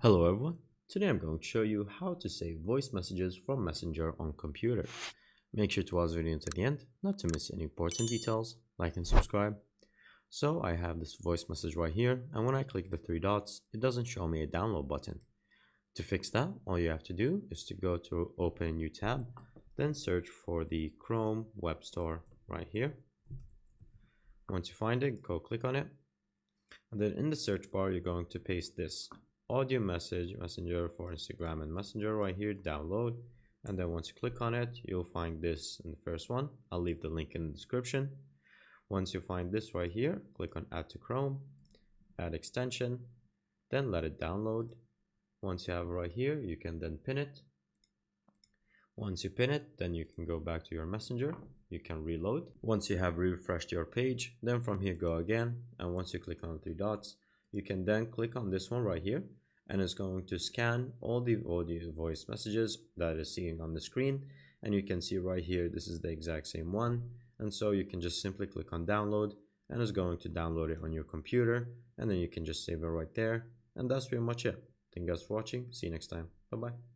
Hello everyone, today I'm going to show you how to save voice messages from Messenger on computer. Make sure to watch the video to the end, not to miss any important details, like and subscribe. So I have this voice message right here, and when I click the three dots, it doesn't show me a download button. To fix that, all you have to do is to go to open a new tab, then search for the Chrome Web Store right here. Once you find it, go click on it. And then in the search bar, you're going to paste this audio message messenger for Instagram and Messenger right here, download. And then once you click on it, you'll find this in the first one. I'll leave the link in the description. Once you find this right here, click on add to Chrome, add extension, then let it download. Once you have it right here, you can then pin it. Once you pin it, then you can go back to your Messenger. You can reload. Once you have refreshed your page, then from here go again. And once you click on the three dots, you can then click on this one right here. And it's going to scan all the audio voice messages that is seeing on the screen. And you can see right here, this is the exact same one. And so you can just simply click on download and it's going to download it on your computer. And then you can just save it right there. And that's pretty much it. Thank you guys for watching. See you next time. Bye-bye.